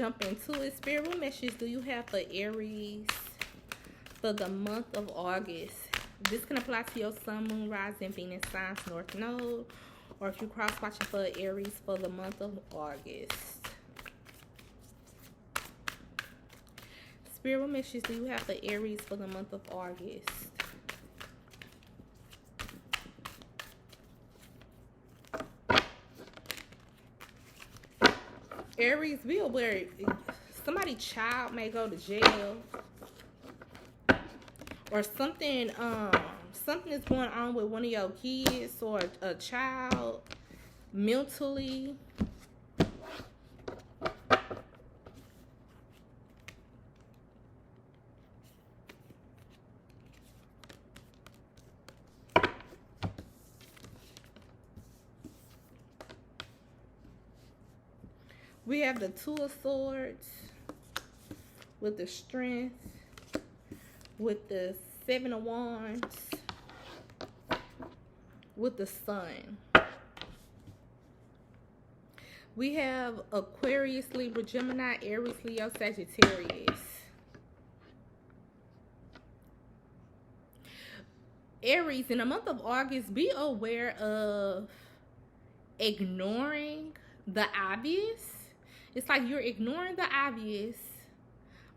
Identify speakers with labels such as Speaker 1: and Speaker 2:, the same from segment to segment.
Speaker 1: jump into it. Spirit, what message do you have for Aries for the month of August? This can apply to your sun, moon, rising, Venus, signs, north node, or if you're cross-watching for Aries for the month of August. Spirit, what messages do you have for Aries for the month of August? Aries, be aware somebody's child may go to jail, or something something is going on with one of your kids or a child mentally. We have the Two of Swords with the Strength, with the Seven of Wands, with the Sun. We have Aquarius, Libra, Gemini, Aries, Leo, Sagittarius. Aries, in the month of August, be aware of ignoring the obvious. It's like you're ignoring the obvious,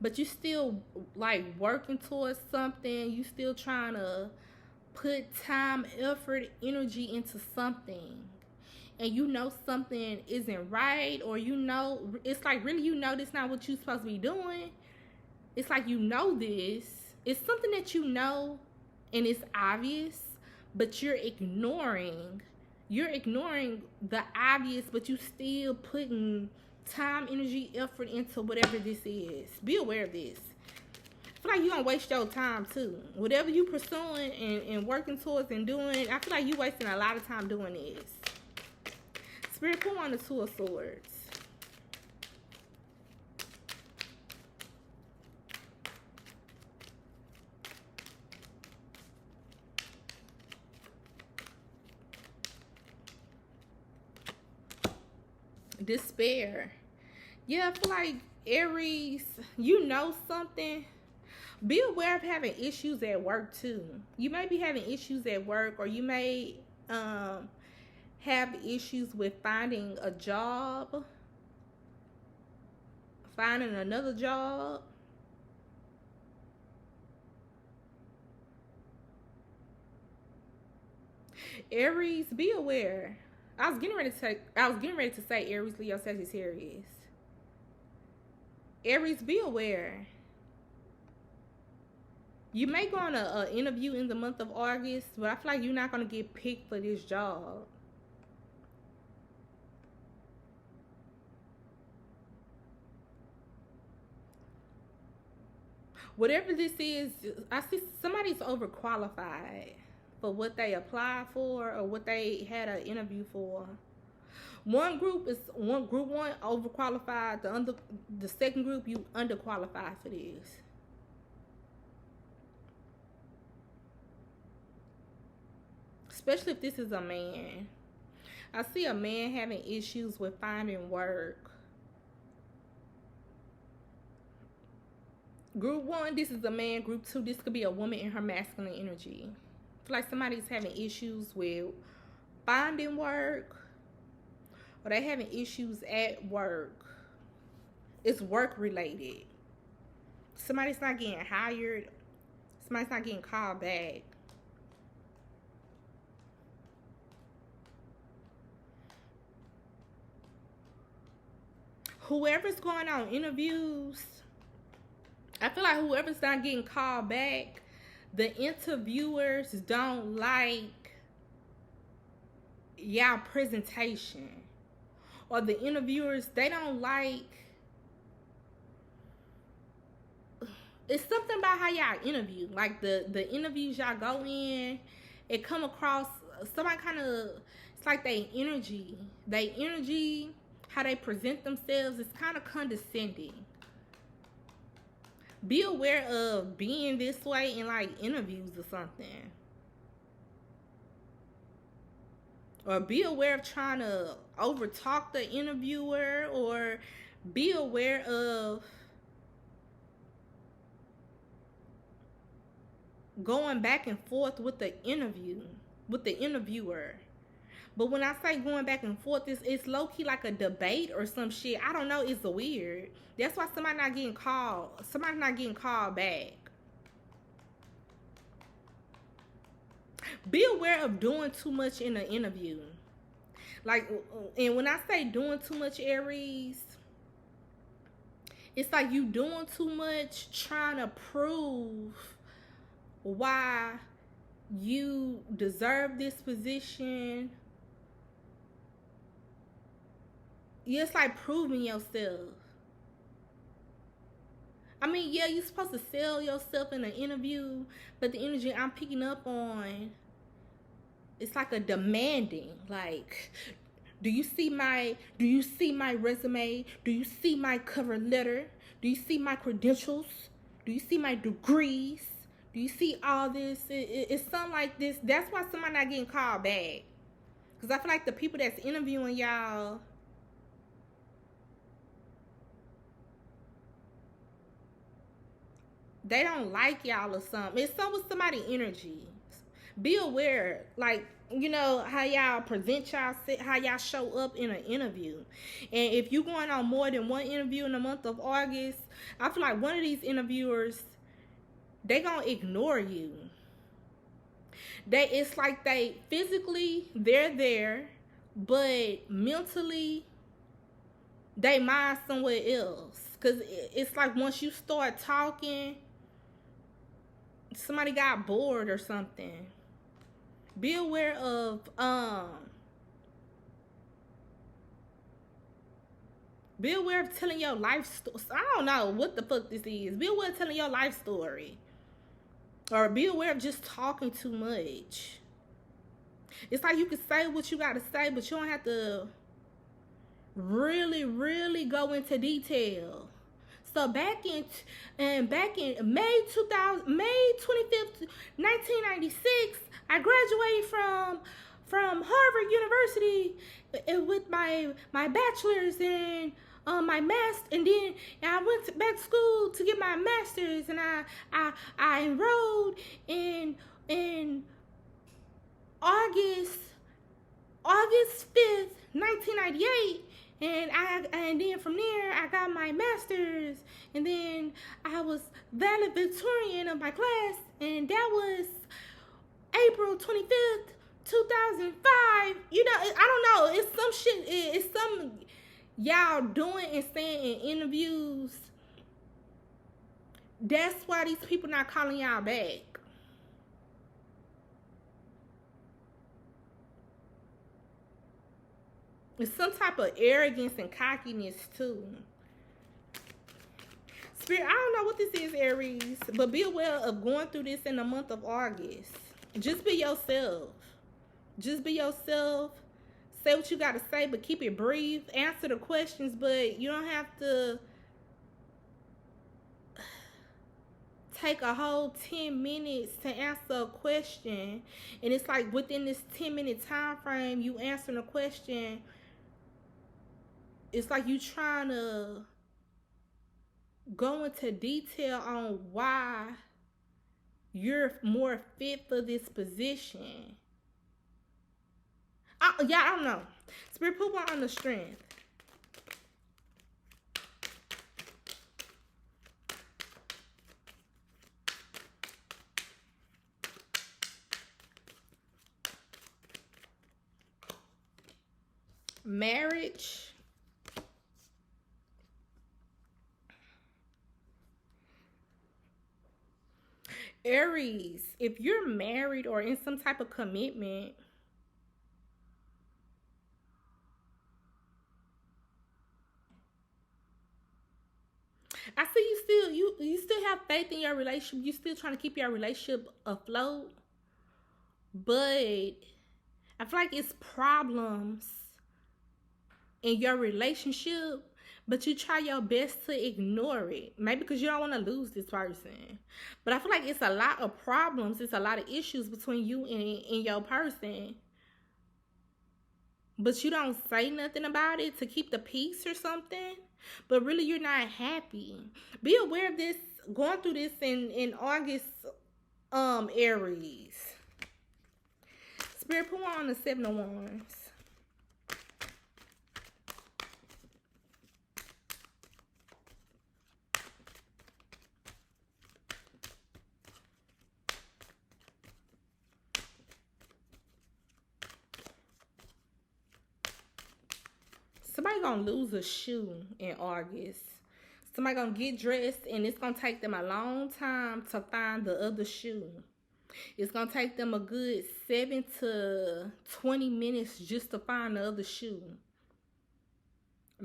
Speaker 1: but you still like working towards something. You still trying to put time, effort, energy into something, and you know something isn't right, or you know, it's like really you know this not what you're supposed to be doing. It's like you know this. It's something that you know and it's obvious, but you're ignoring the obvious, but you still putting time, energy, effort into whatever this is. Be aware of this. I feel like you're gonna waste your time too. Whatever you pursuing and working towards and doing, I feel like you wasting a lot of time doing this. Spirit, pull on the Two of Swords. Despair. Yeah, I feel like Aries, you know something. Be aware of having issues at work too. You may be having issues at work, or you may have issues with finding a job, finding another job. Aries, be aware. I was getting ready to say Aries, Leo, Sagittarius. Aries, be aware. You may go on an interview in the month of August, but I feel like you're not going to get picked for this job. Whatever this is, I see somebody's overqualified for what they applied for or what they had an interview for. One group overqualified. The second group, you underqualified for this. Especially if this is a man. I see a man having issues with finding work. Group one, this is a man. Group two, this could be a woman in her masculine energy. I feel like somebody's having issues with finding work, or they having issues at work. It's work related. Somebody's not getting hired. Somebody's not getting called back. Whoever's going on interviews, I feel like whoever's not getting called back, the interviewers don't like y'all presentation. Or the interviewers, they don't like, it's something about how y'all interview. Like the interviews y'all go in, it come across, somebody kind of, it's like they energy, how they present themselves is kind of condescending. Be aware of being this way in like interviews or something. Or be aware of trying to overtalk the interviewer, or Be aware of going back and forth with the interviewer. But when I say going back and forth, it's low key like a debate or some shit. I don't know. It's weird. That's why somebody not getting called. Somebody not getting called back. Be aware of doing too much in an interview. Like, and when I say doing too much, Aries, it's like you doing too much trying to prove why you deserve this position. It's like proving yourself. I mean, yeah, you're supposed to sell yourself in an interview, but the energy I'm picking up on, it's like a demanding. Like, do you see my resume? Do you see my cover letter? Do you see my credentials? Do you see my degrees? Do you see all this? It's something like this. That's why somebody not getting called back. Because I feel like the people that's interviewing y'all, they don't like y'all or something. It's something with somebody's energy. Be aware, like, you know, how y'all present y'all, how y'all show up in an interview. And if you're going on more than one interview in the month of August, I feel like one of these interviewers, they gonna ignore you. It's like they physically, they're there, but mentally, they mind somewhere else. Because it's like once you start talking, somebody got bored or something. Be aware of telling your life story. I don't know what the fuck this is. Be aware of telling your life story. Or be aware of just talking too much. It's like you can say what you gotta say, but you don't have to really go into detail. So back in May 25th, 1996, I graduated from Harvard University with my bachelor's and my master, and then I went back to school to get my master's, and I enrolled in August 5th, 1998. And then from there I got my master's, and then I was valedictorian of my class, and that was April 25th, 2005. You know, I don't know. It's some shit. It's some y'all doing and saying in interviews. That's why these people not calling y'all back. It's some type of arrogance and cockiness too. Spirit, I don't know what this is, Aries, but be aware of going through this in the month of August. Just be yourself. Just be yourself. Say what you got to say, but keep it brief. Answer the questions, but you don't have to take a whole 10 minutes to answer a question. And it's like within this 10-minute time frame, you answering a question. It's like you trying to go into detail on why you're more fit for this position. I don't know. Spirit, put one on the strength. Marriage. Aries, if you're married or in some type of commitment, I see you still have faith in your relationship. You still trying to keep your relationship afloat, but I feel like it's problems in your relationship, but you try your best to ignore it. Maybe because you don't want to lose this person. But I feel like it's a lot of problems. It's a lot of issues between you and your person. but you don't say nothing about it to keep the peace or something. But really, you're not happy. Be aware of this. Going through this in August, Aries. Spirit, put on the Seven of Wands. Somebody gonna lose a shoe in August. Somebody gonna get dressed and it's gonna take them a long time to find the other shoe. It's gonna take them a good 7 to 20 minutes just to find the other shoe.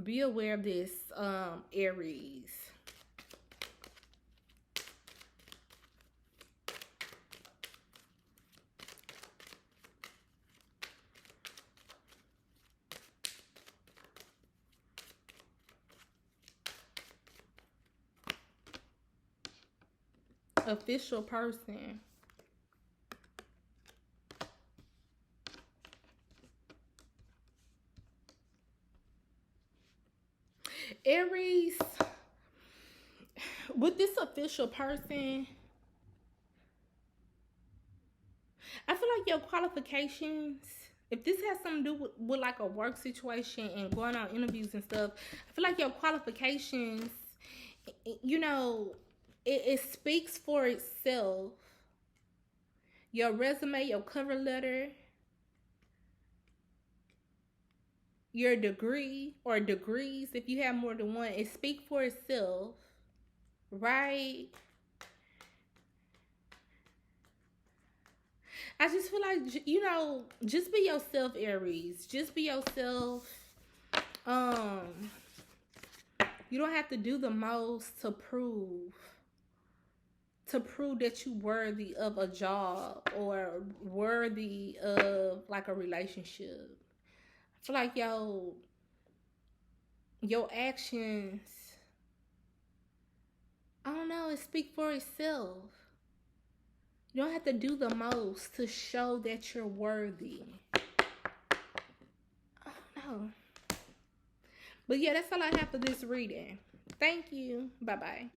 Speaker 1: Be aware of this, Aries. Official person. Aries, with this official person, I feel like your qualifications, if this has something to do with like a work situation and going on interviews and stuff, I feel like your qualifications, you know, it speaks for itself. Your resume, your cover letter, your degree or degrees, if you have more than one, it speaks for itself, right? I just feel like, you know, just be yourself, Aries. Just be yourself. You don't have to do the most to prove that you worthy of a job or worthy of like a relationship. I feel like your actions, I don't know, it speak for itself. You don't have to do the most to show that you're worthy. I don't know. But yeah, that's all I have for this reading. Thank you. Bye-bye.